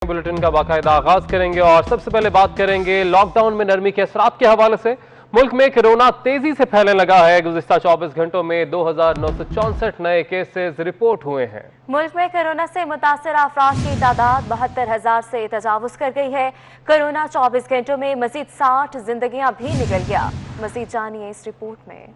Bulletin का बाकायदा आगाज करेंगे और सबसे पहले बात करेंगे लॉकडाउन में नरमी के असरात के हवाले से। मुल्क में कोरोना तेजी से फैलने लगा है। गुज़िश्ता 24 घंटों में 2,964 नए केसेस रिपोर्ट हुए हैं। मुल्क में कोरोना से मुतासर अफराद की तादाद 72,000 से तजावुज कर गई है। कोरोना 24 घंटों में मजीद 60 जिंदगियां भी निकल गया। मजीद जानिए इस रिपोर्ट में।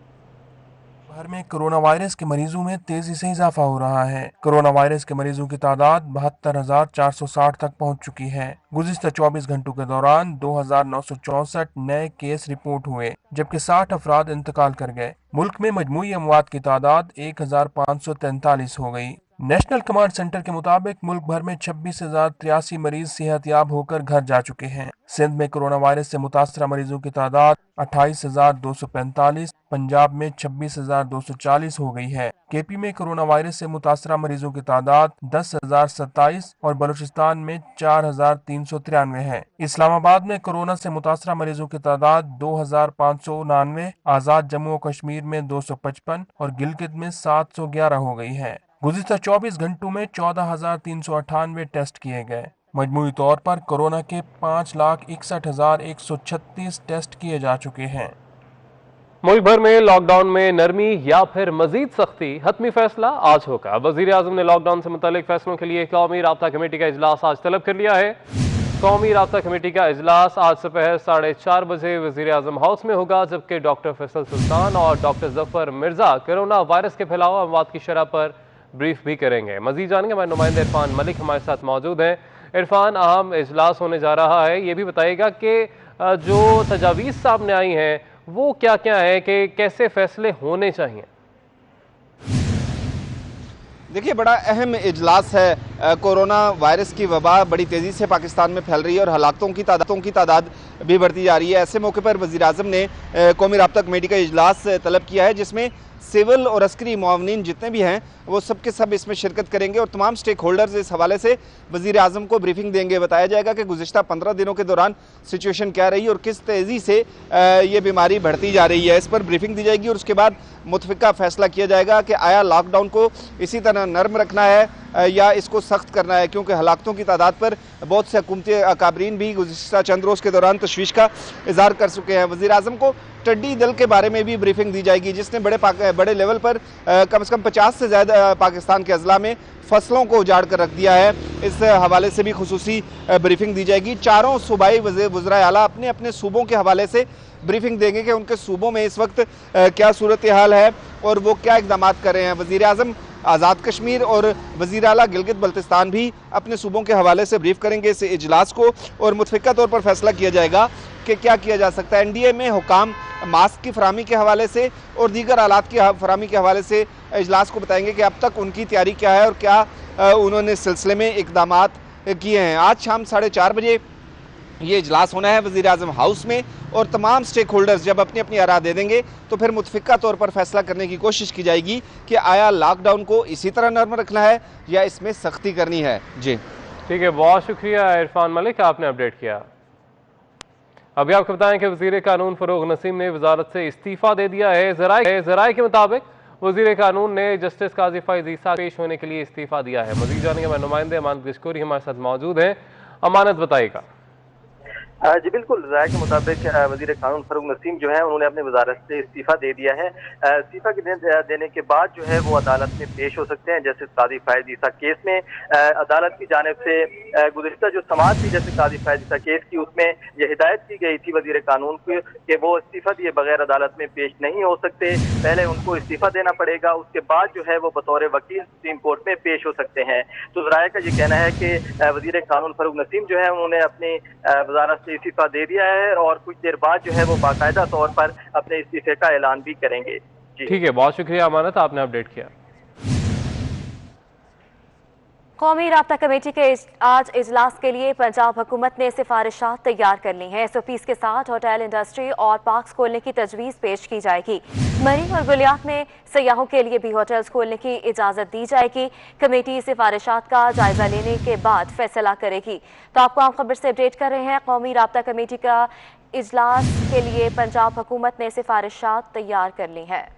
भर में कोरोना वायरस के मरीजों में तेजी से इजाफा हो रहा है। कोरोना वायरस के मरीजों की तादाद 72,460 तक पहुंच चुकी है। गुज़िश्ता 24 घंटों के दौरान 2,964 नए केस रिपोर्ट हुए, जबकि 60 अफराद इंतकाल कर गए। मुल्क में मजमूई अमवात की तादाद 1,543 हो गई। नेशनल कमांड सेंटर के मुताबिक मुल्क भर में 26,083 मरीज सेहतयाब होकर घर जा चुके हैं। सिंध में कोरोना वायरस से मुतासरा मरीजों की तादाद 28,245, पंजाब में 26,240 हो गई है। केपी में कोरोना वायरस से मुतासरा मरीजों की तादाद 10,027 और बलूचिस्तान में 4,393 है। इस्लामाबाद में कोरोना से मुतासरा मरीजों की तादाद 2,599, आजाद जम्मू और कश्मीर में 255 और गिलगित में 711 हो गई है। गुज़िश्ता 24 घंटों में 14,398 टेस्ट किए गए। मजमूई तौर पर कोरोना के 5,61,136 टेस्ट किए जा चुके हैं। मुल्क भर में लॉकडाउन में नरमी या फिर मजीद सख्ती, हतमी फैसला आज होगा। वजीर आजम ने लॉकडाउन से मुतालिक फैसलों के लिए कौमी राब्ता कमेटी का इजलास आज तलब कर लिया है। कौमी राब्ता कमेटी का इजलास आज दोपहर 4:30 बजे वजीर आजम हाउस में होगा, जबकि डॉक्टर फैसल सुल्तान और doctor Zafar Mirza corona virus के फैलाव अमवात की शरह पर ब्रीफ भी करेंगे। मजीद जानेंगे हमारे नुमाइंदे इरफान मलिक हमारे साथ मौजूद हैं। इरफान, अहम इजलास होने जा रहा है, ये भी बताइएगा कि जो तजावीज़ सामने आई हैं वो क्या क्या है, कि कैसे फैसले होने चाहिए। देखिए, बड़ा अहम इजलास है। कोरोना वायरस की वबा बड़ी तेज़ी से पाकिस्तान में फैल रही है और हलाकतों की तादाद भी बढ़ती जा रही है। ऐसे मौके पर वज़ीर आज़म ने कौमी राब्ता कमेटी का इजलास तलब किया है, जिसमें सिविल और अस्करी मुआवनीन जितने भी हैं वो सब के सब इसमें शिरकत करेंगे और तमाम स्टेक होल्डर्स इस हवाले से वज़ीर आज़म को ब्रीफिंग देंगे। बताया जाएगा कि गुज़िश्ता 15 दिनों के दौरान सिचुएशन क्या रही और किस तेज़ी से ये बीमारी बढ़ती जा रही है, इस पर ब्रीफिंग दी जाएगी और उसके बाद मुतफ़िका फ़ैसला किया जाएगा कि आया लॉकडाउन को इसी तरह नर्म रखना है या इसको सख्त करना है, क्योंकि हलाकतों की तादाद पर बहुत से हुकूमती अकाबरीन भी गुज़िश्ता चंद रोज़ के दौरान तशवीश का इज़हार कर चुके हैं। वज़ीर आज़म को टिड्डी दल के बारे में भी ब्रीफिंग दी जाएगी, जिसने बड़े लेवल पर कम से कम 50 से ज़्यादा पाकिस्तान के अजला में फसलों को उजाड़ कर रख दिया है। इस हवाले से भी खुसूसी ब्रीफिंग दी जाएगी। चारों सूबाई वज़राए आला अपने अपने सूबों के हवाले से ब्रीफिंग देंगे कि उनके सूबों में इस वक्त क्या सूरत हाल है और वो क्या इकदाम कर रहे हैं। वज़ीर आज़म आज़ाद कश्मीर और वज़ीर आला गिलगित बल्तिस्तान भी अपने सूबों के हवाले से ब्रीफ करेंगे इस इजलास को और मुतफ़िका तौर पर फैसला किया जाएगा कि क्या किया जा सकता है। NDA में हुकाम मास्क की फरामी के हवाले से और दीगर आलात की फरामी के हवाले से इजलास को बताएंगे कि अब तक उनकी तैयारी क्या है और क्या उन्होंने इस सिलसिले में इकदाम किए हैं। आज शाम 4:30 बजे ये इजलास होना है वज़ीर आज़म हाउस में और तमाम स्टेक होल्डर्स जब अपनी अपनी आरा दे देंगे तो फिर मुतफ़िका तौर पर फैसला करने की कोशिश की जाएगी कि आया लॉकडाउन को इसी तरह नर्म रखना है या इसमें सख्ती करनी है। जी ठीक है, बहुत शुक्रिया इरफान मलिक, आपने अपडेट किया। अभी आपको बताएं कि वज़ीर कानून फ़रूग नसीम ने वजारत से इस्तीफ़ा दे दिया है। ज़राए के मुताबिक वज़ीर कानून ने जस्टिस काजी फ़ैज़ ईसा पेश होने के लिए इस्तीफ़ा दिया है। मज़ीद जानेंगे हमारे नुमाइंदे अमानत गिशकोरी हमारे साथ मौजूद हैं। अमानत, बताइएगा। जी बिल्कुल, राय के मुताबिक वज़ीर कानून फ़रूग नसीम जो है उन्होंने अपनी वजारत से इस्तीफ़ा दे दिया है। इस्तीफ़ा देने के बाद जो है वो अदालत में पेश हो सकते हैं। जैसे काजी फ़ैज़ ईसा केस में अदालत की जानिब से गुज़िश्ता जो समाअत थी जैसे काजी फ़ैज़ ईसा केस की, उसमें यह हिदायत की गई थी वज़ीर कानून को कि वो इस्तीफ़ा दिए बगैर अदालत में पेश नहीं हो सकते। पहले उनको इस्तीफ़ा देना पड़ेगा, उसके बाद जो है वो बतौर वकील सुप्रीम कोर्ट में पेश हो सकते हैं। तो राय का ये कहना है कि वज़ीर कानून फ़रूग नसीम जो है उन्होंने अपनी वजारत से इस्तीफ़ा दे दिया है और कुछ देर बाद जो है वो बाकायदा तौर पर अपने इस्तीफे का ऐलान भी करेंगे। ठीक है, बहुत शुक्रिया अमानत, आपने अपडेट किया। कौमी राब्ता कमेटी के आज इजलास के लिए पंजाब हुकूमत ने सिफारिशात तैयार कर ली हैं। SOPs के साथ होटल इंडस्ट्री और पार्क्स खोलने की तजवीज़ पेश की जाएगी। मरीन और गुलियात में सयाहों के लिए भी होटल्स खोलने की इजाज़त दी जाएगी। कमेटी सिफारिशात का जायजा लेने के बाद फैसला करेगी। तो आपको आम खबर से अपडेट कर रहे हैं। कौमी राब्ता कमेटी का इजलास के लिए पंजाब हुकूमत ने सिफारिशात तैयार कर ली हैं।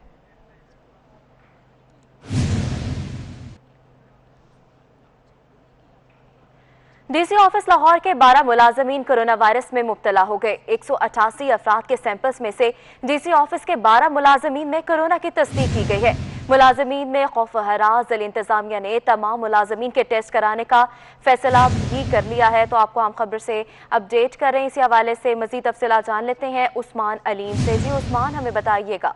डीसी ऑफिस लाहौर के 12 मुलाजमीन कोरोना वायरस में मुब्तला हो गए। 188 अफराद के सैंपल्स में से डीसी ऑफिस के 12 मुलाजमीन में कोरोना की तस्दीक की गई है। मुलाजमीन में खौफ हरास जिला इंतजामिया ने तमाम मुलाजमीन के टेस्ट कराने का फैसला भी कर लिया है। तो आपको हम खबर से अपडेट कर रहे हैं। इसी हवाले से मजीद तफसीलात जान लेते हैं उस्मान अलीम से। जी उस्मान, हमें बताइएगा।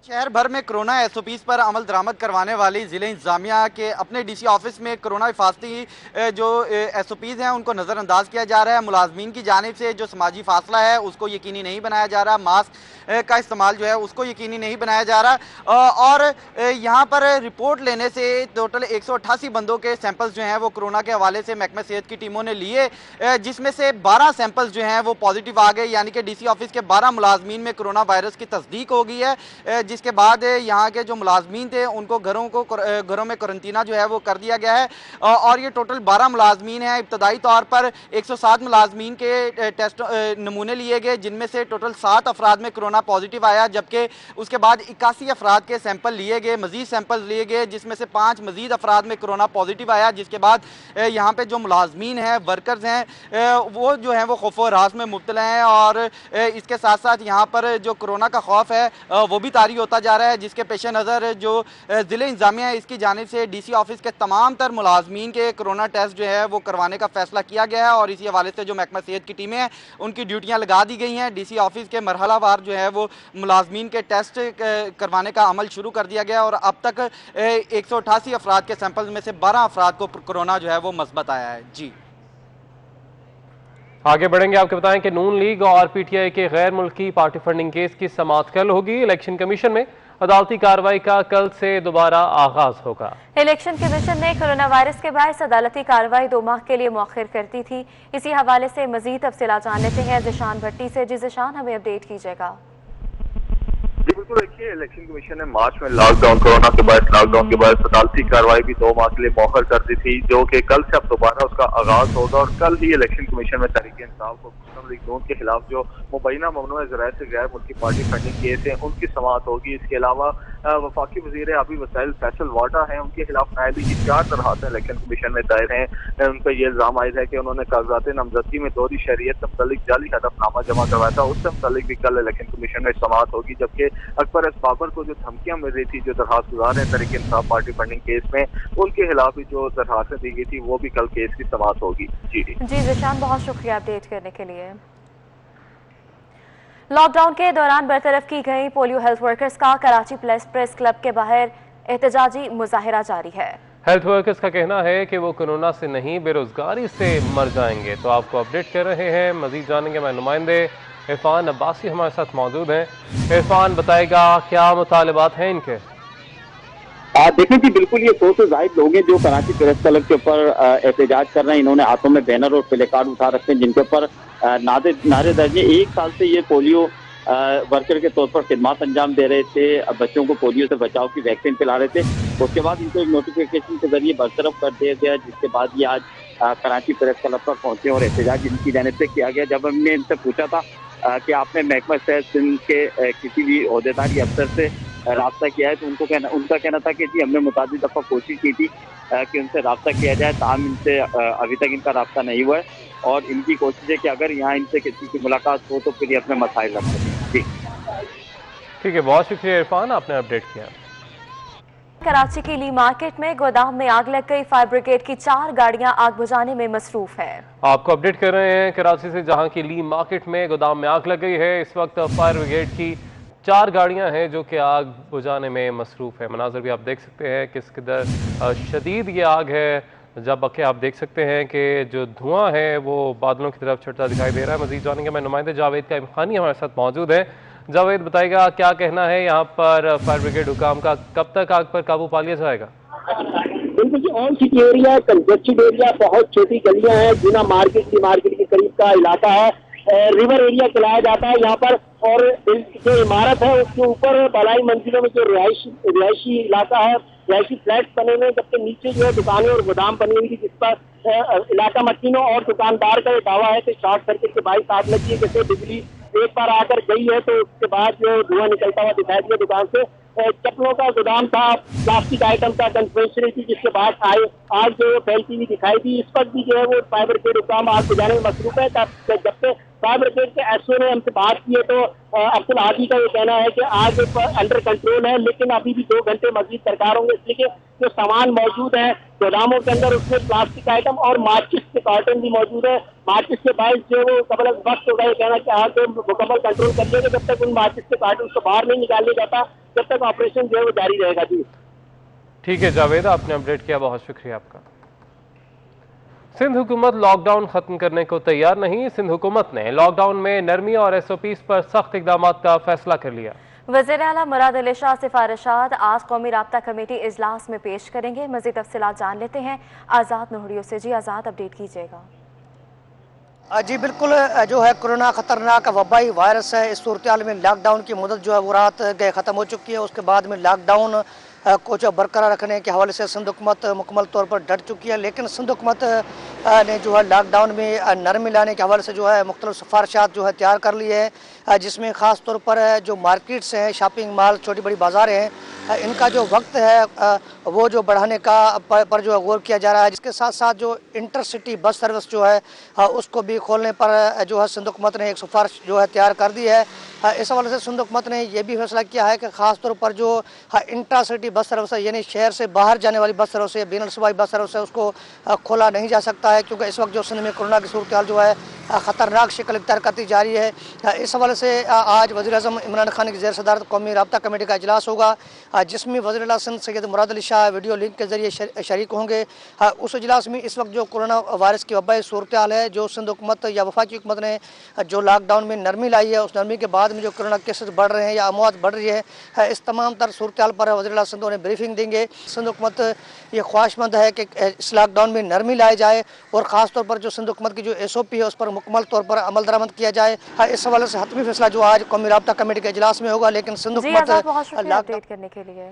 शहर भर में कोरोना एसओपीज़ पर अमल दरामद करवाने वाली ज़िले इंतजामिया के अपने डीसी ऑफिस में कोरोना हिफाजती जो एसओपीज़ हैं उनको नज़रअंदाज किया जा रहा है। मुलाजमीन की जानिब से जो समाजी फासला है उसको यकीनी नहीं बनाया जा रहा, मास्क का इस्तेमाल जो है उसको यकीनी नहीं बनाया जा रहा। और यहाँ पर रिपोर्ट लेने से टोटल 188 बंदों के सैंपल्स जो हैं वो कोरोना के हवाले से महकमा सेहत की टीमों ने लिए, जिसमें से 12 सैंपल्स जो हैं वो पॉजिटिव आ गए, यानी कि डीसी ऑफिस के 12 मुलाजमीन में कोरोना वायरस की तस्दीक हो गई है। जिसके बाद यहाँ के जो मुलाजमीन थे उनको घरों में क्वारंटीना जो है वो कर दिया गया है। और ये टोटल 12 मुलाजमीन हैं। इब्तदाई तौर पर 107 मुलाजमीन के टेस्ट नमूने लिए गए, जिनमें से टोटल 7 अफराद में कोरोना पॉजिटिव आया, जबकि उसके बाद 81 अफराद के सैंपल लिए गए, मजीद सैंपल लिए गए, जिसमें से 5 मजीद अफराद में कोरोना पॉजिटिव आया। जिसके बाद यहाँ पे जो मुलाजमीन हैं, वर्कर्स हैं, वो जो हैं वो खौफ व रास में मुब्तला हैं। और इसके साथ साथ यहाँ पर जो कोरोना का खौफ है वो भी तारी होता जा रहा है, जिसके पेश नज़र जो ज़िले इंतजामिया है इसकी जानिब से डीसी ऑफिस के तमाम तर मुलाजमीन के कोरोना टेस्ट जो है वो करवाने का फैसला किया गया है। और इसी हवाले से जो महकमा सेहत की टीमें हैं उनकी ड्यूटियां लगा दी गई हैं। डीसी ऑफिस के मरहलावार जो है वो मुलाजमीन के टेस्ट करवाने का अमल शुरू कर दिया गया। और अब तक 188 अफराद के सैंपल में से 12 अफराद को कोरोना जो है वो मस्बत आया है। जी आगे बढ़ेंगे, आपको बताएं कि नून लीग और पीटीआई के गैर मुल्की पार्टी फंडिंग केस की समाअत कल होगी। इलेक्शन कमीशन में अदालती कार्रवाई का कल से दोबारा आगाज होगा। इलेक्शन कमीशन ने कोरोना वायरस के बायस अदालती कार्रवाई 2 माह के लिए मौखिर कर दी थी। इसी हवाले से मजीद तफसीलात जान लेते हैं ज़िशान भट्टी से। जी ज़िशान, हमें अपडेट कीजिएगा। जी बिल्कुल, देखिए इलेक्शन कमीशन ने मार्च में लॉकडाउन, कोरोना के बाद लॉकडाउन के बाद अदालती कार्रवाई भी 2 माह के लिए मौखर कर दी थी, जो कि कल से अब दोबारा उसका आगाज होगा। और कल ही इलेक्शन कमीशन में तहरीक इंसाफ और मुस्लिम लीग नून के खिलाफ जो मुबैना ममनुआ ज़राए से गैर मुल्की पार्टी फंडिंग केस है उनकी समाअत होगी। इसके अलावा वफाकी वज़ीर आबी वसाइल फैसल वाटा हैं, उनके खिलाफ नायबी की 4 दरखास्तें इलेक्शन कमीशन में दायर हैं। उन पर यह इल्ज़ाम आयद है कि उन्होंने कागजात नामजदगी में दोहरी शरीयत से मुतल्लिक जाली हदफनामा जमा करवाया था, उससे मुतल्लिक भी कल इलेक्शन कमीशन में समाअत होगी। जबकि अकबर बाबर को जो धमकियां मिल रही थी, जो दरखास्त गुजार हैं Tehreek Insaf party funding case में, उनके खिलाफ भी जो दरखास्तें दी गई थी वो भी कल केस की समाअत होगी। जी ज़िशान, बहुत शुक्रिया अपडेट करने के लिए। लॉकडाउन के दौरान बरतरफ की गई पोलियो हेल्थ वर्कर्स का कराची प्रेस क्लब के बाहर एहतजाजी मुजाहिरा जारी है। हेल्थ वर्कर्स का कहना है कि वो कोरोना से नहीं बेरोजगारी से मर जाएंगे। तो आपको अपडेट कर रहे हैं, मजीद जानेंगे। मैं नुमाइंदे इरफान अब्बासी हमारे साथ मौजूद हैं। इरफान, बताएगा क्या मुतालबात हैं इनके? देखिए जी, बिल्कुल ये 100 से ज्यादा लोग हैं जो कराची प्रेस क्लब के ऊपर एहतजाज कर रहे हैं। इन्होंने हाथों में बैनर और प्ले कार्ड उठा रखे हैं जिनके ऊपर नारे दर्ज है। 1 साल से ये पोलियो वर्कर के तौर पर खिदमत अंजाम दे रहे थे, बच्चों को पोलियो से बचाव की वैक्सीन पिला रहे थे। उसके बाद इनको एक नोटिफिकेशन के जरिए बरतरफ कर दिया गया, जिसके बाद ये आज कराची प्रेस क्लब पर पहुंचे और एहतजाज इनकी जानिब से किया गया। जब हमने इनसे पूछा था कि आपने महकमा सेहत सिंध के किसी भी ओहदेदार या अफसर से राब्ता किया है, तो उनका कहना था कि जी हमने मुतादिद दफ़ा कोशिश की थी कि उनसे राब्ता किया जाए, ताहम इनसे अभी तक इनका राब्ता नहीं हुआ है। और इनकी कोशिश है कि अगर यहाँ इनसे किसी की मुलाकात हो तो फिर ये अपने मसाइल रख सकें। जी ठीक है, बहुत शुक्रिया इरफान, आपने अपडेट किया। कराची की ली मार्केट में गोदाम में आग लग गई। फायर ब्रिगेड की 4 गाड़ियां आग बुझाने में मसरूफ है। आपको अपडेट कर रहे हैं कराची से, जहां की ली मार्केट में गोदाम में आग लग गई है। इस वक्त फायर ब्रिगेड की 4 गाड़ियां हैं जो कि आग बुझाने में मसरूफ है। मनाजर भी आप देख सकते हैं किस कदर शदीद ये आग है, जबकि आप देख सकते हैं कि जो धुआं है वो बादलों की तरफ चढ़ता दिखाई दे रहा है। मजीद जानेंगे, मैं नुमाइंदे जावेद का इमखानी हमारे साथ मौजूद है। जावेद, बताएगा क्या कहना है यहाँ पर फायर ब्रिगेड हुकाम का, कब तक आग पर काबू पा लिया जाएगा? बिल्कुल जी, on city area, congested area, बहुत छोटी गलियां हैं, जिना मार्केट के करीब का इलाका है। रिवर एरिया चलाया जाता है यहाँ पर, और जो इमारत है उसके ऊपर बलाई मंजिलों में जो रिहायशी इलाका है, रिहायशी फ्लैट्स बने हुए, जबकि नीचे जो है दुकानें और गोदाम बनी हुई थी, जिस पर इलाका मकीनों और दुकानदार का ये दावा है कि शॉर्ट सर्किट के बाईस आग लगी है। जैसे बिजली एक बार आकर गई है तो उसके बाद जो धुआं निकलता हुआ दिखाई दिया दुकान से, चप्पलों का गोदाम था, प्लास्टिक आइटम का कन्फेक्शनरी थी, जिसके बाद आग जो है फैलती हुई दिखाई दी। इस वक्त भी जो है वो फायर ब्रिगेड काम आग बुझाने में मसरूफ है। जब से फायर ब्रिगेड के एसओ ने हमसे बात की है तो अब्दुल हादी का ये कहना है कि आग अंडर कंट्रोल है, लेकिन अभी भी 2 घंटे मजीद दरकार होंगे, इसलिए जो सामान मौजूद है गोदामों के अंदर उसमें प्लास्टिक आइटम और माचिस के कार्टन भी मौजूद है। माचिस के बाइस जो वो कबल वक्त होगा, ये कहना कि आग को मुकम्मल कंट्रोल कर लिया। जब तक उन माचिस के कार्टन को बाहर नहीं निकाल लिया जाता, जब तक ऑपरेशन जो है वो जारी रहेगा। जी ठीक है जावेद, आपने अपडेट किया, बहुत शुक्रिया आपका। सिंध हुकूमत लॉकडाउन खत्म करने को तैयार नहीं। सिंध हुकूमत ने लॉकडाउन में नरमी और एसओपीज पर सख्त इकदाम का फैसला कर लिया। वज़ीर आला मुराद अली शाह सिफारिशात आज कौमी राब्ता कमेटी इजलास में पेश करेंगे। मज़ीद तफसीलात जान लेते हैं आज़ाद नोहड़ियों से। जी आज़ाद, अपडेट कीजिएगा। जी बिल्कुल, जो है कोरोना खतरनाक वबाई वायरस है, इस सूरत हाल में लॉकडाउन की मुद्दत जो है वो रात गए ख़त्म हो चुकी है। उसके बाद में लॉकडाउन को जो बरकरार रखने के हवाले से सिंध हुकूमत मुकम्मल तौर पर डट चुकी है, लेकिन सिंध हुकूमत ने जो है लॉकडाउन में नरमी लाने के हवाले से जो है मुख्तलिफ सिफारिशात जो है तैयार कर ली है, जिसमें ख़ास तौर पर जो मार्केट्स हैं, शॉपिंग मॉल, छोटी बड़ी बाज़ारें हैं, इनका जो वक्त है वो जो बढ़ाने का पर जो है गौर किया जा रहा है। जिसके साथ साथ जो इंटरसिटी बस सर्विस जो है उसको भी खोलने पर जो है सिंध हुकूमत ने एक सिफारिश जो है तैयार कर दी है। इस हवाले से सिंध हुकूमत ने यह भी फैसला किया है कि ख़ास तौर पर जो इंटरसिटी बस सर्विस है, यानी शहर से बाहर जाने वाली बस सर्विस है, बैनुल सूबाई बस सर्विस है, उसको खोला नहीं जा सकता है, क्योंकि इस वक्त जो सिंध में कोरोना की सूरत हाल जो है ख़तरनाक शक्ल इख्तियार करती जा रही है। इस हवाले से आज वज़ीर-ए-आज़म इमरान खान की ज़ेर सदारत कौमी राब्ता कमेटी का इजलास होगा, जिसमें वज़ीर आला सिंध सैयद मुराद अली शाह वीडियो लिंक के जरिए शरीक होंगे। उस इजलास में इस वक्त जो कोरोना वायरस की वबाई सूरत हाल है, जो सिंध हुकूमत या वफाकी हुकूमत ने जो लॉकडाउन में नरमी लाई है, उस नरमी के बाद में जो कोरोना केसेस बढ़ रहे हैं या अमवात बढ़ रही है, इस तमाम तर सूरत हाल पर वज़ीर आला सिंध उन्हें ब्रीफिंग देंगे। सिंध हुकूमत ये ख्वाहिशमंद है कि इस लॉकडाउन में नरमी लाई जाए और ख़ास तौर पर जो सिंध हुकूमत की जो SOP है उस पर मुकम्मल तौर पर अमल दरामद किया जाए। इस हवाले से हतमी फैसला जो आज कौमी राब्ता कमेटी के इजलास में होगा, लेकिन सिंध हुकूमत अपडेट करने के लिए।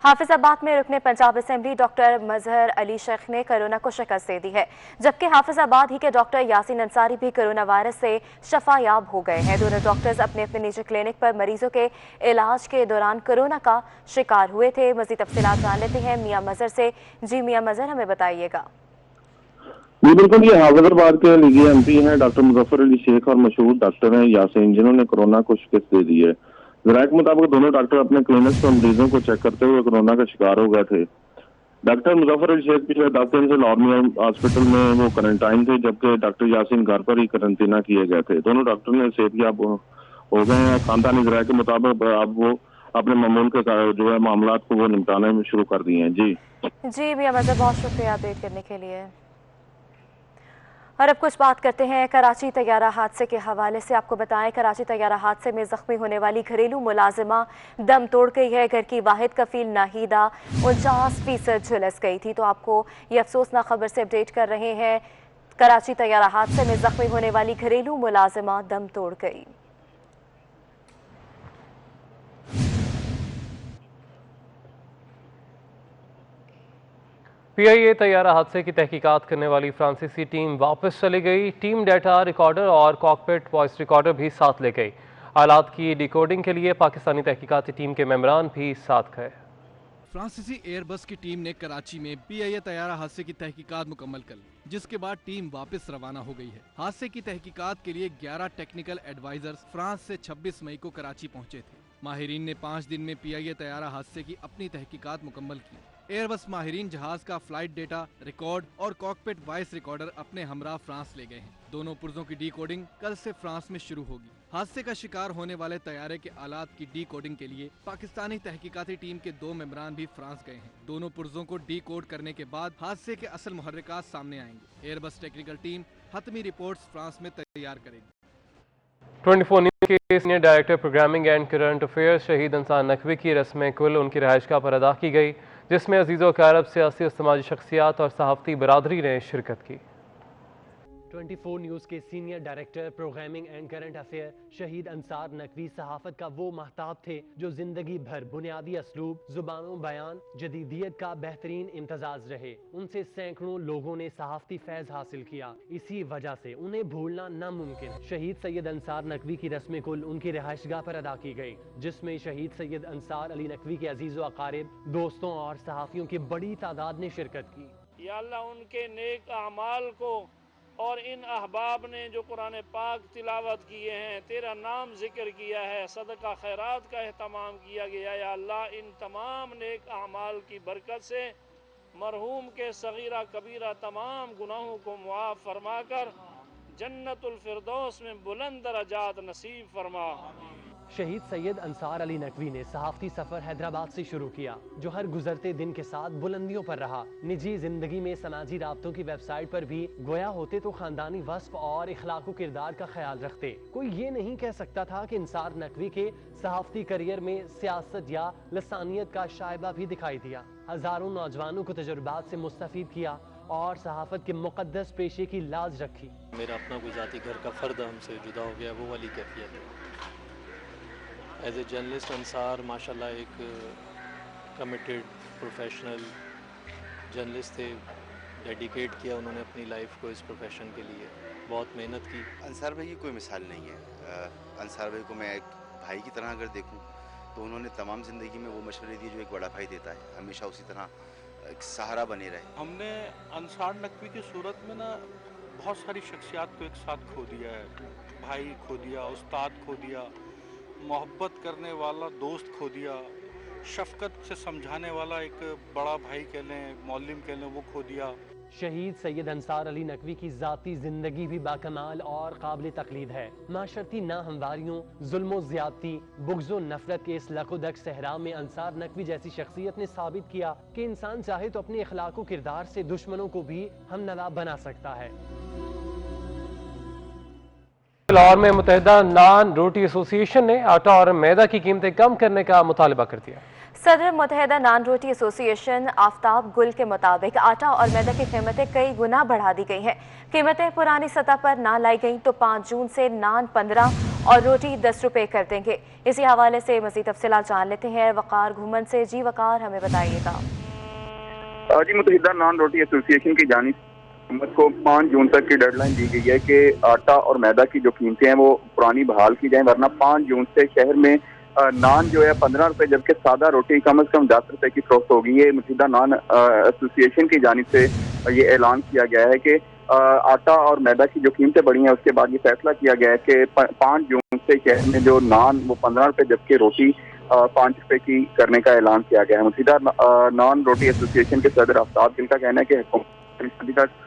हाफिजाबाद में रुकने पंजाब असेंबली डॉक्टर मजहर अली शेख ने कोरोना को शिकस्त दे दी है, जबकि हाफिजाबाद ही के डॉक्टर यासीन अंसारी भी कोरोना वायरस से शफायाब हो गए हैं। दोनों डॉक्टर्स अपने अपने निजी क्लिनिक पर मरीजों के इलाज के दौरान कोरोना का शिकार हुए थे। मज़ीद तफसीलात जान लेते हैं मियां मजहर से। जी मियां मजहर, हमें बताइएगा। जी बिल्कुल, ये हाफिजाबाद के लीगी MP हैं डॉक्टर मुजफ्फर अली शेख और मशहूर डॉक्टर हैं यासीन, जिन्होंने कोरोना को शिकस्त दे दी है। ज़राए के मुताबिक दोनों डॉक्टर अपने क्लिनिक्स पर मरीजों को चेक करते हुए कोरोना का शिकार हो गए थे। डॉक्टर मुजफ्फर अली शेख पिछले 10 दिन से नॉर्मल हॉस्पिटल में वो क्वारंटाइन थे, जबकि डॉक्टर यासीन घर पर ही क्वारंटीना किए गए थे। दोनों डॉक्टर ने सेहतयाब हो गए हैं। खानदानी ज़राए के मुताबिक अब वो अपने मामूल के जो है मामला को वो निपटाने में शुरू कर दिए हैं। जी मियां मजहर, बहुत शुक्रिया अपडेट करने के लिए। और अब कुछ बात करते हैं कराची तैयारा हादसे के हवाले से। आपको बताएं, कराची तैयारा हादसे में जख्मी होने वाली घरेलू मुलाजिमा दम तोड़ गई है। घर की वाहिद कफील नाहिदा 49% झुलस गई थी। तो आपको ये अफसोसनाक खबर से अपडेट कर रहे हैं, कराची तैयारा हादसे में जख्मी होने वाली घरेलू मुलाजिमा दम तोड़ गई। PIA तैयारा हादसे की तहकीकात करने वाली फ्रांसीसी टीम वापस चली गई। टीम डेटा रिकॉर्डर और कॉकपिट वॉइस रिकॉर्डर भी साथ ले गई। हालात की डिकोडिंग के लिए पाकिस्तानी तहकीकाती टीम के मेंबरान भी साथ गए। फ्रांसीसी एयरबस की टीम ने कराची में PIA तैयारा हादसे की तहकीकात मुकम्मल कर ली, जिसके बाद टीम वापस रवाना हो गई है। हादसे की तहकीकात के लिए 11 टेक्निकल एडवाइजर्स फ्रांस से 26 मई को कराची पहुंचे थे। माहिरीन ने 5 दिन में PIA तैयारा हादसे की अपनी तहकीकात मुकम्मल की। एयरबस माहिरीन जहाज का फ्लाइट डेटा रिकॉर्ड और कॉकपिट वॉइस रिकॉर्डर अपने हमरा फ्रांस ले गए हैं। दोनों पुर्जों की डीकोडिंग कल से फ्रांस में शुरू होगी। हादसे का शिकार होने वाले तैयारे के आलात की डीकोडिंग के लिए पाकिस्तानी तहकीकाती टीम के 2 मेंबरान भी फ्रांस गए हैं। दोनों पुर्जों को डीकोड करने के बाद हादसे के असल मुहर्रिकात सामने आएंगे। एयरबस टेक्निकल टीम हतमी रिपोर्ट्स फ्रांस में तैयार करेगी। 24 न्यूज़ के senior director programming and current affairs शहीद इंसान नकवी की रस्म कुल उनकी रहायशगाह पर अदा की गई, जिसमें अजीज़ व कारब सियासी और समाजी शख्सियात और सहाफ़ती बरादरी ने शिरकत की। 24 न्यूज़ के senior director programming and current affair शहीद अंसार नकवी सहाफत का वो महताब थे जो जिंदगी भर बुनियादी असलूब, जुबानों बयान, जदीदियत का बेहतरीन इम्तजाज रहे। उनसे सैकड़ों लोगों ने सहाफती फैज हासिल किया। इसी वजह से उन्हें भूलना नामुमकिन। शहीद सैयद अंसार नकवी की रस्म कुल उनकी रिहाइशगाह पर अदा की गई, जिसमें शहीद सैयद अंसार अली नकवी के अजीज़ व अकारिब, दोस्तों और सहाफ़ियों की बड़ी तादाद ने शिरकत की। या अल्लाह उनके नेक अमाल को और इन अहबाब ने जो कुरान पाक तिलावत किए हैं, तेरा नाम जिक्र किया है, सदका खैरात का एहतमाम किया गया, या अल्लाह इन तमाम नेक अमाल की बरकत से मरहूम के सगीरा कबीरा तमाम गुनाहों को मुआफ़ फरमाकर जन्नतुल फिरदौस में बुलंद दरजात नसीब फरमा। शहीद सैयद अंसार अली नकवी ने सहाफ़ती सफ़र हैदराबाद से शुरू किया, जो हर गुजरते दिन के साथ बुलंदियों पर रहा। निजी जिंदगी में समाजी राब्तों की वेबसाइट पर भी गोया होते तो ख़ानदानी वस्फ और इखलाक़ किरदार का ख्याल रखते। कोई ये नहीं कह सकता था कि अंसार नकवी के सहाफ़ती करियर में सियासत या लसानियत का शायबा भी दिखाई दिया। हज़ारों नौजवानों को तजुर्बात से मुस्तफ़ीद किया और सहाफ़त के मुक़द्दस पेशे की लाज रखी। मेरा अपना कोई ज़ाती घर का फ़र्द हमसे जुदा हो गया, वो वाली कैफियत है। एज ए जर्नलिस्ट अंसार माशाल्लाह एक कमिटेड प्रोफेशनल जर्नलिस्ट थे। डेडिकेट किया उन्होंने अपनी लाइफ को इस प्रोफेशन के लिए, बहुत मेहनत की। अंसार भाई की कोई मिसाल नहीं है। अंसार भाई को मैं एक भाई की तरह अगर देखूं तो उन्होंने तमाम ज़िंदगी में वो मशवरे दिए जो एक बड़ा भाई देता है, हमेशा उसी तरह एक सहारा बने रहे। हमने अंसार नकवी की सूरत में ना बहुत सारी शख्सियात को एक साथ खो दिया है। भाई खो दिया, उस्ताद खो दिया, मोहब्बत करने वाला दोस्त खो दिया, शफकत से समझाने वाला एक बड़ा भाई कह लें, मौलिम कह लें, वो खो दिया। शहीद सैयद अंसार अली नकवी की ज़ाती ज़िंदगी भी बाकमाल और काबिल तकलीद है। माशरती नाहमवारियों, जुल्म ज़्यादती, बुग़्ज़ व नफ़रत के इस लकोदक सहरा में अंसार नकवी जैसी शख्सियत ने साबित किया कि इंसान चाहे तो अपने अखलाक व किरदार से दुश्मनों को भी हमनवा बना सकता है। लाहौर में मुत्तहिदा नान रोटी एसोसिएशन ने आटा और मैदा की कीमतें कम करने का मुतालबा कर दिया। सदर मुत्तहिदा नान रोटी एसोसिएशन आफ्ताब गुल के मुताबिक आटा और मैदा की कीमतें कई गुना बढ़ा दी गई हैं। कीमतें पुरानी सतह पर ना लाई गई तो 5 जून से नान 15 और रोटी 10 रुपए कर देंगे। इसी हवाले से मज़ीद तफसीलात जान लेते हैं वकार घुमन से। जी वकार, हमें बताइएगा। जी, मुत्तहिदा नान रोटी एसोसिएशन की जानिब हुकूमत को 5 जून तक की डेडलाइन दी गई है कि आटा और मैदा की जो कीमतें हैं वो पुरानी बहाल की जाएं, वरना 5 जून से शहर में नान जो है 15 रुपए जबकि सादा रोटी कम से कम 10 रुपए की फरोख्त होगी। ये मुत्तहिदा नान एसोसिएशन की जानिब से ये ऐलान किया गया है कि आटा और मैदा की जो कीमतें बढ़ी हैं उसके बाद ये फैसला किया गया है कि 5 जून से शहर में जो नान वो 15 रुपए जबकि रोटी 5 रुपए की करने का ऐलान किया गया है। मुत्तहिदा नान रोटी एसोसिएशन के सदर आफ्ताब गिल का कहना है कि हुकूमत अभी तक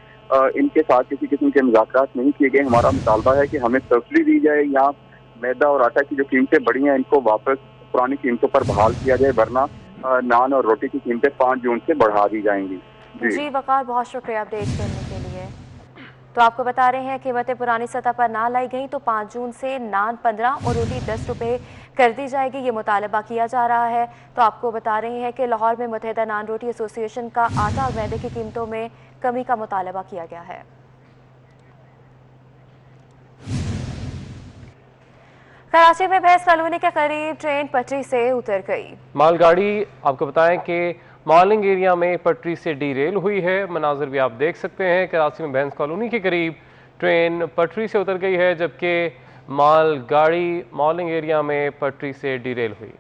इनके साथ किसी किस्म के मुज़ाकरात नहीं किए गए। हमारा मुतालबा है कि हमें सब्सिडी दी जाए या मैदा और आटा की जो कीमतें बढ़ी हैं इनको वापस पुरानी कीमतों पर बहाल किया जाए, वरना नान और रोटी की कीमतें 5 जून से बढ़ा दी जाएंगी। जी वकार, बहुत शुक्रिया अपडेट करने के लिए। तो आपको बता रहे हैं कीमतें पुरानी सतह पर ना लाई गई तो 5 जून से नान 15 और रोटी 10 रुपए कर दी जाएगी, ये मुतालबा किया जा रहा है। तो आपको बता रहे हैं कि लाहौर में मुत्तहिदा नान रोटी एसोसिएशन का आटा और मैदे की कीमतों में कमी का मुतालबा किया गया है। कराची में भैंस कॉलोनी के करीब ट्रेन पटरी से उतर गई। मालगाड़ी आपको बताएं कि मॉलिंग एरिया में पटरी से डीरेल हुई है। मनाजिर भी आप देख सकते हैं। कराची में भैंस कॉलोनी के करीब ट्रेन पटरी से उतर गई है जबकि मालगाड़ी मॉलिंग एरिया में पटरी से डीरेल हुई।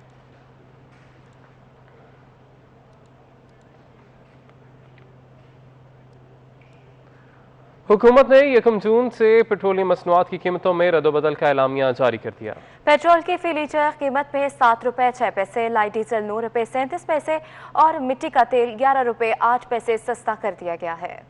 हुकूमत ने 1 जून से पेट्रोलियम मसनूआत की कीमतों में रद्दोबदल का एलामिया जारी कर दिया। पेट्रोल की फी लीटर कीमत में 7 रुपए 6 पैसे, लाइट डीजल 9 रुपए 37 पैसे और मिट्टी का तेल 11 रुपए 8 पैसे सस्ता कर दिया गया है।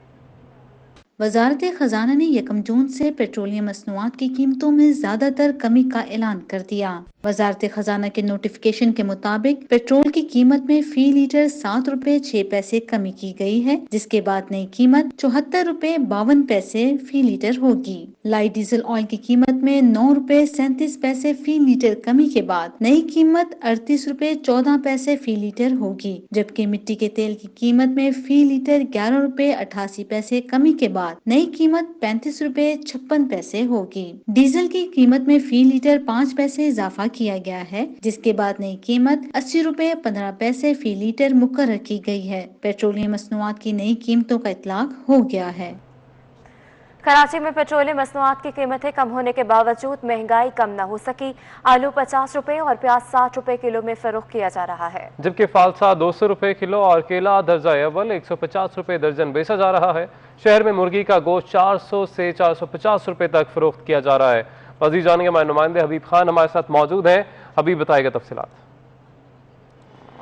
वजारत खजाना ने 1 जून से पेट्रोलियम मसनूआत की कीमतों में ज्यादातर कमी का ऐलान कर दिया। वजारत खजाना के नोटिफिकेशन के मुताबिक पेट्रोल की कीमत में फी लीटर 7 रुपए 6 पैसे कमी की गई है, जिसके बाद नई कीमत 74 रुपए 52 पैसे फी लीटर होगी। लाइट डीजल ऑयल की कीमत में 9 रुपए 37 पैसे फी लीटर कमी के बाद नई कीमत 38 रुपए 14 पैसे फी लीटर होगी, जबकि मिट्टी के तेल की कीमत में फी लीटर 11 रुपए 88 पैसे कमी के बाद बाद नई कीमत 35 रुपए 56 पैसे होगी। डीजल की कीमत में फी लीटर 5 पैसे इजाफा किया गया है, जिसके बाद नई कीमत 80 रुपए 15 पैसे फी लीटर मुकर्रर की गई है। पेट्रोलियम मसनूआत की नई कीमतों का इतलाक हो गया है। कराची में पेट्रोलियम मसनूआत की कीमतें कम होने के बावजूद महंगाई कम न हो सकी। आलू 50 रुपए और प्याज 60 रुपए किलो में फरोख्त किया जा रहा है, जबकि फालसा 200 रुपए किलो और केला दर्जा अव्वल 150 रुपए दर्जन बेचा जा रहा है। शहर में मुर्गी का गोश्त 400 से 450 रुपए तक फरोख्त किया जा रहा है। मज़ीद जानेंगे हमारे नुमाइंदे हबीब खान हमारे साथ मौजूद हैं। हबीब बताएगा तफसीलात।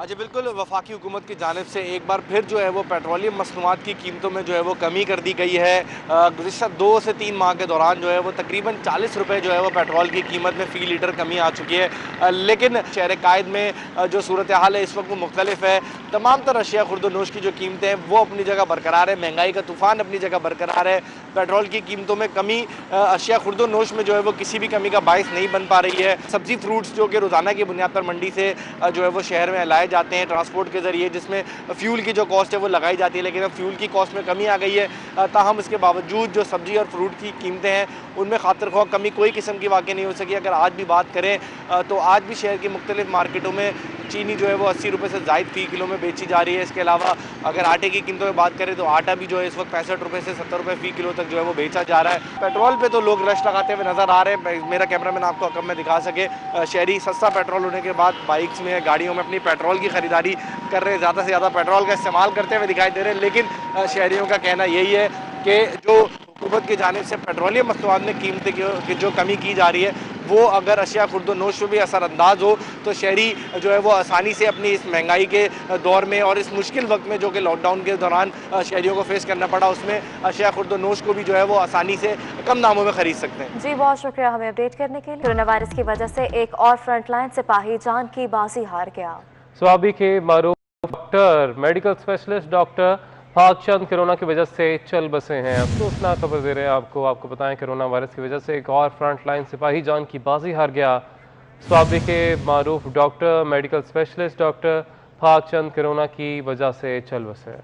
जी बिल्कुल, वफाकी हुकूमत की जानिब से एक बार फिर जो है वो पेट्रोलियम मसनूआत की कीमतों में जो है वो कमी कर दी गई है। गुज़िश्ता 2 से 3 माह के दौरान जो है वो तकरीबन 40 रुपये जो है वो पेट्रोल की कीमत में फ़ी लीटर कमी आ चुकी है। लेकिन शहर कायद में जो सूरत हाल है इस वक्त वो मुख्तलिफ है। तमाम तर अशिया खुर्द-व-नोश की जो कीमतें हैं वो अपनी जगह बरकरार है। महंगाई का तूफ़ान अपनी जगह बरकरार है। पेट्रोल की कीमतों में कमी अशिया खुर्द-व-नोश में जो है वो किसी भी कमी का बायस नहीं बन पा रही है। सब्ज़ी फ्रूट्स जो कि रोज़ाना की बुनियाद पर मंडी से जो है वो शहर में लाए जाते हैं ट्रांसपोर्ट के ज़रिए, जिसमें फ्यूल की जो कॉस्ट है वो लगाई जाती है, लेकिन अब फ्यूल की कॉस्ट में कमी आ गई है। ताहम इसके बावजूद जो सब्ज़ी और फ्रूट की कीमतें हैं उनमें खातिर ख्वाह कमी कोई किस्म की वाक़ई नहीं हो सकी। अगर आज भी बात करें तो आज भी शहर की मुख्तलिफ मार्केटों में चीनी जो है वो 80 रुपये से ज़ायद फ़ी किलो में बेची जा रही है। इसके अलावा अगर आटे की कीमतों में बात करें तो आटा भी जो है इस वक्त 65 रुपये से 70 रुपये फ़ी किलो तक जो है वो बेचा जा रहा है। पेट्रोल पे तो लोग रश लगाते हुए नज़र आ रहे हैं। मेरा कैमरामैन आपको अकब में दिखा सके, शहरी सस्ता पेट्रोल होने के बाद बाइक्स में गाड़ियों में अपनी पेट्रोल की ख़रीदारी कर रहे हैं, ज़्यादा से ज़्यादा पेट्रोल का इस्तेमाल करते हुए दिखाई दे रहे हैं। लेकिन शहरियों का कहना यही है कि जो हुकूमत की जानिब से पेट्रोलियम मसनूआत में कीमतें की जो कमी की जा रही है वो अगर अशिया खुर्द-व-नोश में भी असरअंदाज हो तो शहरी जो है वो आसानी से अपनी इस महंगाई के दौर में और इस मुश्किल वक्त में जो कि लॉकडाउन के दौरान शहरियों को फेस करना पड़ा उसमें अशिया खुर्द-व-नोश को भी जो है वो आसानी से कम दामों में खरीद सकते हैं। जी बहुत शुक्रिया हमें अपडेट करने के लिए। कोरोना वायरस की वजह से एक और फ्रंटलाइन सिपाही जान की बाजी हार गया। स्वाबी के मारूफ doctor medical specialist doctor Pakchand corona की वजह से चल बसे हैं। अफसोसनाक खबर दे रहे हैं आपको बताएं कोरोना वायरस की वजह से एक और फ्रंट लाइन सिपाही जान की बाजी हार गया। स्वाबी के मारूफ doctor medical specialist doctor Pakchand corona की वजह से चल बसे।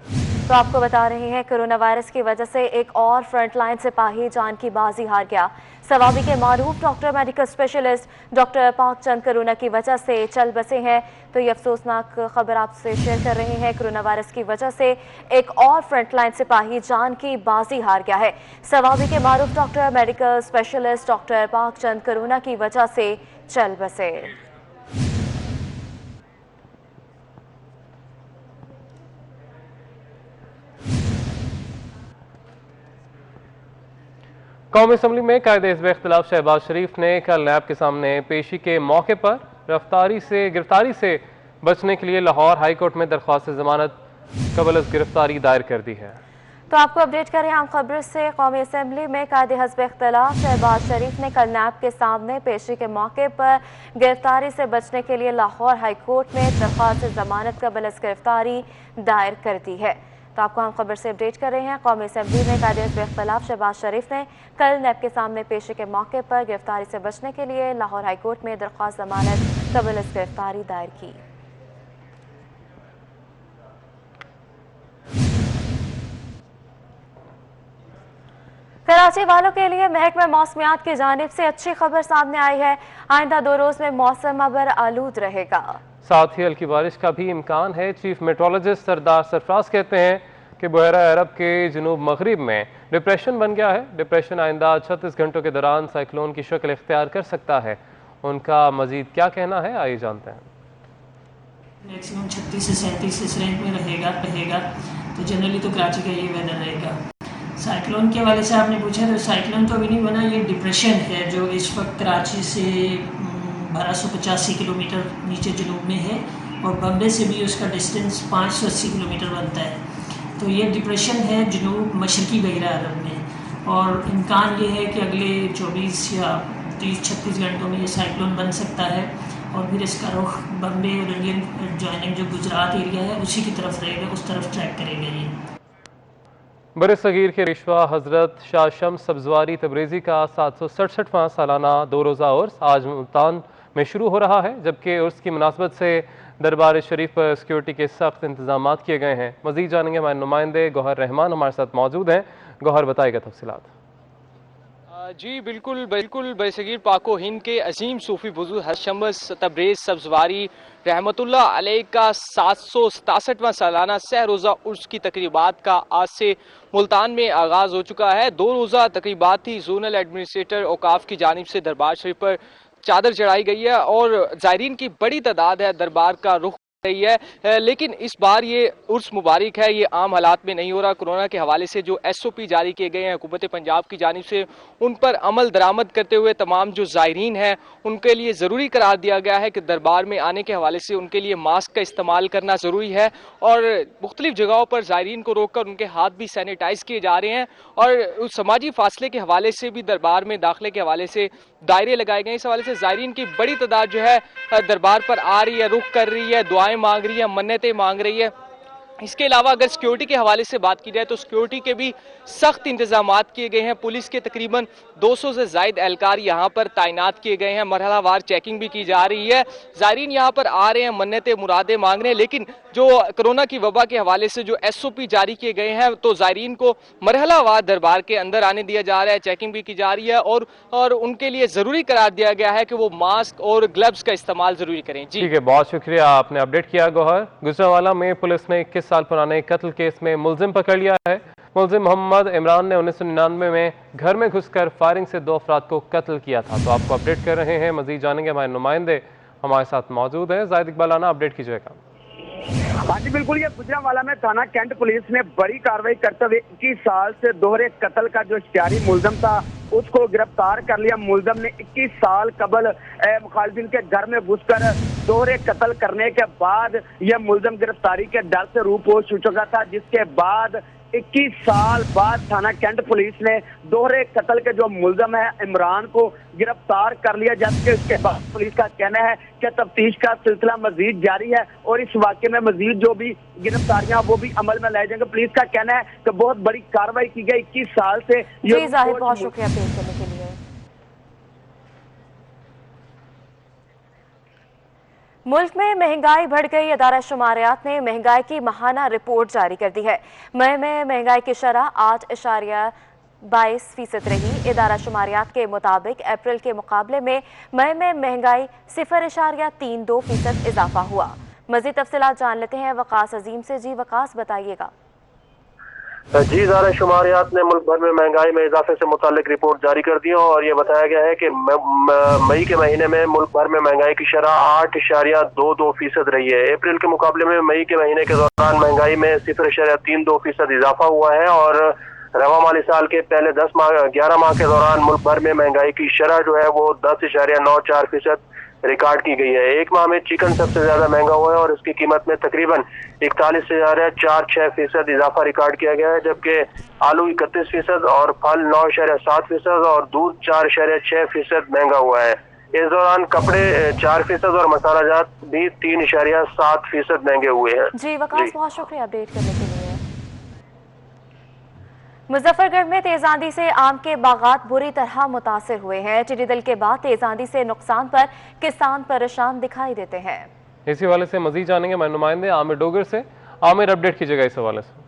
तो आपको बता रहे हैं कोरोना वायरस की वजह से एक और फ्रंटलाइन सिपाही जान की बाजी हार गया। सवाबी के मारूफ doctor medical specialist doctor Pakchand corona की वजह से चल बसे हैं। तो ये अफसोसनाक खबर आपसे शेयर कर रहे हैं। कोरोना वायरस की वजह से एक और फ्रंटलाइन सिपाही जान की बाजी हार गया है। सवाबी के मारूफ doctor medical specialist doctor Pakchand corona की वजह से चल बसे। कौमी असम्बली में कायदे हिज़्ब इख्तिलाफ शहबाज शरीफ ने कल नैब के सामने पेशी के मौके पर गिरफ्तारी से बचने के लिए लाहौर हाई कोर्ट में दरख्वास्त जमानत कबल गिरफ्तारी दायर कर दी है। तो आपको अपडेट करें हम खबर से। कौमी असम्बली में कायदे हिज़्ब इख्तिलाफ शहबाज शरीफ ने कल नैब के सामने पेशी के मौके पर गिरफ्तारी से बचने के लिए लाहौर हाई कोर्ट में दरख्वास्त जमानत कबल गिरफ्तारी दायर कर दी है। तो आपको हम खबर से अपडेट कर रहे हैं। कौमी असम्बली में कायदे हिज़्ब इख्तिलाफ शहबाज शरीफ ने कल नैब के सामने पेशी के मौके पर गिरफ्तारी से बचने के लिए लाहौर हाई कोर्ट में दरख्वास्त जमानत कबल गिरफ्तारी दायर की। कराची वालों के लिए महकमा मौसमियात की जानिब से अच्छी खबर सामने आई है। आइंदा 2 रोज में मौसम अबर आलूद रहेगा, साथ ही हल्की बारिश का भी इम्कान है। चीफ मेट्रोलॉजिस्ट सरदार सरफराज कहते हैं कि बहरा अरब के जनूब मगरिब में डिप्रेशन बन गया है। डिप्रेशन आइंदा 36 घंटों के दौरान साइक्लोन की शक्ल इख्तियार कर सकता है। उनका मजीद क्या कहना है, आइए जानते हैं। मैक्सिमम 36 से 37 इस रेंज में रहेगा तो जनरली तो कराची का ये वेदर रहेगा। साइक्लोन के हवाले से आपने पूछा तो साइक्लोन तो अभी नहीं बना, ये डिप्रेशन है जो इस वक्त कराची से 1285 किलोमीटर नीचे जुनूब में है और बम्बे से भी उसका डिस्टेंस 580 किलोमीटर बनता है। तो ये डिप्रेशन है जुनूब मशरकी बहरा अरब में और इम्कान ये है कि अगले 24 या 30-36 घंटों में ये साइक्लोन बन सकता है और फिर इसका रुख बम्बे और इंडियन जॉइनिंग जो गुजरात एरिया है उसी की तरफ रहेगा, उस तरफ ट्रैक करेगा। ये बरे सगीर के रिश्वा हज़रत शाह शम्स सब्ज़वारी तबरेज़ी का 767वां सालाना 2 रोज़ा उर्स आज मुल्तान में शुरू हो रहा है, जबकि उर्स की मुनासबत से दरबार शरीफ पर सिक्योरिटी के सख्त इंतजाम किए गए हैं। मज़ीद जानेंगे हमारे नुमाइंदे गौहर रहमान हमारे साथ मौजूद हैं। गौहर बताएगा तफसीलात। जी बिल्कुल बिल्कुल बरसगीर पाको हिंद के अजीम सूफी बुजुर्ग हशमस तब्रेज़ सब्जवारी रहमतुल्लाह अलैह का 767वां सालाना सह रोज़ा उर्स की तकरीबात का आज से मुल्तान में आगाज़ हो चुका है। 2 रोज़ा तकरीबात थी। जोनल एडमिनिस्ट्रेटर औकाफ की जानिब से दरबार शरीफ पर चादर चढ़ाई गई है और ज़ायरीन की बड़ी तादाद है दरबार का रुख रही है, लेकिन इस बार ये उर्स मुबारक है, ये आम हालात में नहीं हो रहा। कोरोना के हवाले से जो SOP जारी किए गए हैं हुकूमत पंजाब की जानिब से, उन पर अमल दरामद करते हुए तमाम जो ज़ायरीन हैं उनके लिए ज़रूरी करार दिया गया है कि दरबार में आने के हवाले से उनके लिए मास्क का इस्तेमाल करना ज़रूरी है और मुख्तलिफ जगहों पर ज़ायरीन को रोक कर उनके हाथ भी सैनिटाइज किए जा रहे हैं और उस समाजी फासले के हवाले से भी दरबार में दाखिले के हवाले से दायरे लगाए गए। इस हवाले से ज़ायरीन की बड़ी तादाद जो है दरबार पर आ रही है, रुख कर रही है, दुआएं मांग रही है, मन्नतें मांग रही है। इसके अलावा अगर सिक्योरिटी के हवाले से बात की जाए तो सिक्योरिटी के भी सख्त इंतजामात किए गए हैं। पुलिस के तकरीबन 200 से ज़ायद एहलकार यहाँ पर तैनात किए गए हैं। मरहलावार चेकिंग भी की जा रही है। ज़ायरीन यहाँ पर आ रहे हैं, मन्नतें मुरादें मांग रहे हैं, लेकिन जो कोरोना की वबा के हवाले से जो SOP जारी किए गए हैं तो ज़ायरीन को मरहलावार दरबार के अंदर आने दिया जा रहा है, चेकिंग भी की जा रही है और उनके लिए ज़रूरी करार दिया गया है कि वो मास्क और ग्लव्स का इस्तेमाल ज़रूरी करें। जी ठीक है, बहुत शुक्रिया, आपने अपडेट किया गौहर। गुजरांवाला में पुलिस ने 21 साल पुराने कत्ल केस में मुलजिम पकड़ लिया है। मुलजिम मोहम्मद इमरान ने 1999 में घर में घुसकर फायरिंग से 2 अफराद को कत्ल किया था। तो आपको अपडेट कर रहे हैं, मजीद जानेंगे, हमारे नुमाइंदे हमारे साथ मौजूद हैं। जाहिद इकबाल आना, अपडेट कीजिएगा। हाँ जी बिल्कुल, ये गुजरांवाला में थाना कैंट पुलिस ने बड़ी कार्रवाई करते हुए 21 साल से दोहरे कत्ल का जो शिकारी मुलजिम था उसको गिरफ्तार कर लिया। मुलजिम ने 21 साल कबल मुखालिफिन के घर में घुसकर दोहरे कत्ल करने के बाद यह मुलजिम गिरफ्तारी के डर से रूपोश हो चुका था, जिसके बाद 21 साल बाद थाना कैंट पुलिस ने दोहरे कत्ल के जो मुलजिम है इमरान को गिरफ्तार कर लिया, जबकि उसके बाद पुलिस का कहना है कि तफ्तीश का सिलसिला मजीद जारी है और इस वाकये में मजीद जो भी गिरफ्तारियां वो भी अमल में लाई जाएंगे। पुलिस का कहना है कि बहुत बड़ी कार्रवाई की गई 21 साल से। जी जाहिद, बहुत शुक्रिया पेश करने के लिए। मुल्क में महंगाई बढ़ गई। अदारा शुमारियात ने महंगाई की माहाना रिपोर्ट जारी कर दी है। मई में महंगाई की शरह 8.22% रही। इदारा शुमारियात के मुताबिक अप्रैल के मुकाबले में मई में महंगाई 0.32% इजाफा हुआ। मजीद तफसीलात जान लेते हैं वकास अजीम से। जी वकास, बताइएगा। जी, इदारा शुमारियात ने मुल्क भर में महंगाई में इजाफे से मुतालिक रिपोर्ट जारी कर दी और ये बताया गया है कि मई के महीने में मुल्क भर में महंगाई की शरह 8.22% रही है। अप्रैल के मुकाबले में मई के महीने के दौरान महंगाई में 0.32% इजाफा हुआ है और रवा माली साल के पहले 11 माह के दौरान मुल्क भर में महंगाई की शरह जो है वो 10.94% रिकॉर्ड की गई है। एक माह में चिकन सबसे ज्यादा महंगा हुआ है और इसकी कीमत में तकरीबन 41.46% इजाफा रिकॉर्ड किया गया है, जबकि आलू 31% और फल 9.7% और दूध 4.6% महंगा हुआ है। इस दौरान कपड़े 4% और मसाला जात भी 3.7% महंगे हुए हैं। जी वकास, बहुत शुक्रिया अपडेट करने के लिए। मुजफ्फरगढ़ में तेज आंधी से आम के बागात बुरी तरह मुतासिर हुए हैं। टिड्डी दल के बाद तेज आंधी से नुकसान पर किसान परेशान दिखाई देते हैं। इसी हवाले से मजीद जानेंगे हमारे नुमाइंदे आमिर डोगर से। आमिर, अपडेट कीजिएगा इस हवाले से।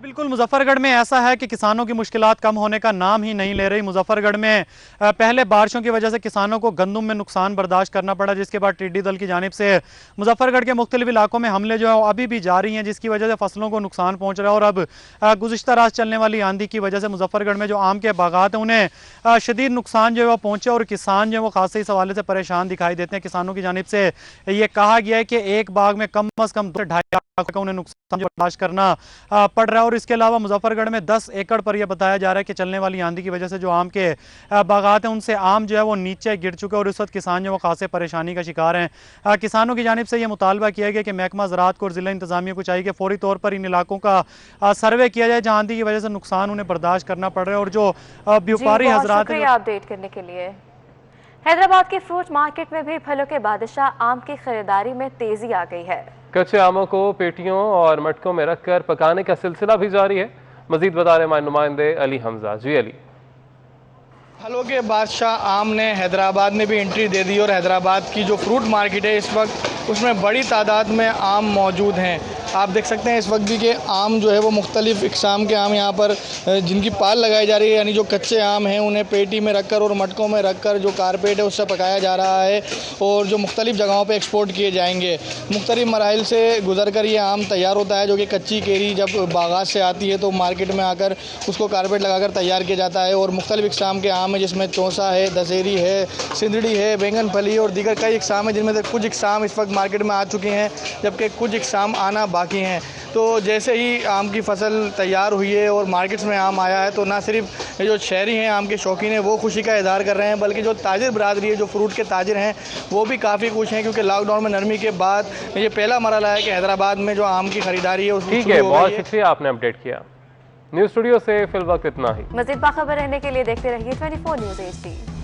बिल्कुल, मुजफ्फरगढ़ में ऐसा है कि किसानों की मुश्किलात कम होने का नाम ही नहीं ले रही। मुजफ्फरगढ़ में पहले बारिशों की वजह से किसानों को गंदम में नुकसान बर्दाश्त करना पड़ा, जिसके बाद टिड्डी दल की जानिब से मुजफ्फरगढ़ के मुख्तलिफ इलाकों में हमले जो है अभी भी जारी हैं, जिसकी वजह से फसलों को नुकसान पहुँच रहा है। और अब गुज़िश्ता रात चलने वाली आंधी की वजह से मुजफ्फरगढ़ में जो आम के बागात हैं उन्हें शदीद नुकसान जो है वो पहुँचे और किसान जो है वो खास इस हवाले से परेशान दिखाई देते हैं। किसानों की जानिब से ये कहा गया है कि एक बाग में कम अज़ कम 2.5 लाख का उन्हें नुकसान बर्दाश्त करना पड़ रहा है। और इसके अलावा मुजफ्फरगढ़ में 10 एकड़ पर यह बताया जा रहा है कि चलने वाली आंधी की वजह से जो आम के बागात हैं उनसे आम जो है वो नीचे गिर चुके हैं और इस वक्त किसान जो वो खासे परेशानी का शिकार हैं। किसानों की जानिब से यह मुतालबा किया गया कि महकमा ज़राअत को और ज़िला इंतज़ामिया को चाहिए कि फौरी तौर पर इन इलाकों का सर्वे किया जाए जहाँ आंधी की वजह से नुकसान उन्हें बर्दाश्त करना पड़ रहा है। और जो व्यापारी हजरात अपडेट करने के लिए। हैदराबाद के फ्रूट मार्केट में भी फलों के बादशाह आम की खरीदारी में तेजी आ गई है। कच्चे आमों को पेटियों और मटकों में रखकर पकाने का सिलसिला भी जारी है। मजीद बता रहे हमारे नुमाइंदे अली हमजा। जी अली। फलों के बादशाह आम ने हैदराबाद में भी एंट्री दे दी और हैदराबाद की जो फ्रूट मार्केट है इस वक्त उसमें बड़ी तादाद में आम मौजूद हैं। आप देख सकते हैं इस वक्त भी कि आम जो है वो मुख्तलिफ इकसाम के आम यहाँ पर जिनकी पाल लगाई जा रही है, यानी जो कच्चे आम हैं उन्हें पेटी में रखकर और मटकों में रखकर जो कारपेट है उससे पकाया जा रहा है और जो मुख्तलिफ जगहों पे एक्सपोर्ट किए जाएंगे। मुख्तलिफ मराहिल से गुजर कर ये आम तैयार होता है, जो कि कच्ची केरी जब बागात से आती है तो मार्केट में आकर उसको कारपेट लगाकर तैयार किया जाता है। और मुख्तलिफ इकसाम के आम है जिसमें चौसा है, दशहरी है, सिंदड़ी है, बैंगन फली और दीगर कई इकसाम है, जिनमें से कुछ इकसाम इस वक्त मार्केट में आ चुके हैं जबकि कुछ इकसाम आना बाकी हैं। तो जैसे ही आम की फसल तैयार हुई है और मार्केट्स में आम आया है तो ना सिर्फ जो शहरी हैं आम के शौकीन हैं वो खुशी का इज़हार कर रहे हैं, बल्कि जो ताजिर बरादरी है, जो फ्रूट के ताजिर हैं वो भी काफ़ी खुश हैं, क्योंकि लॉकडाउन में नरमी के बाद ये पहला मरहला है कि हैदराबाद में जो आम की खरीदारी है ठीक है। बहुत शुक्रिया, आपने अपडेट किया। न्यूज़ स्टूडियो से फिल वक्त इतना ही। मज़ीद बाखबर रहने के लिए देखते रहिए 24 न्यूज़ HD।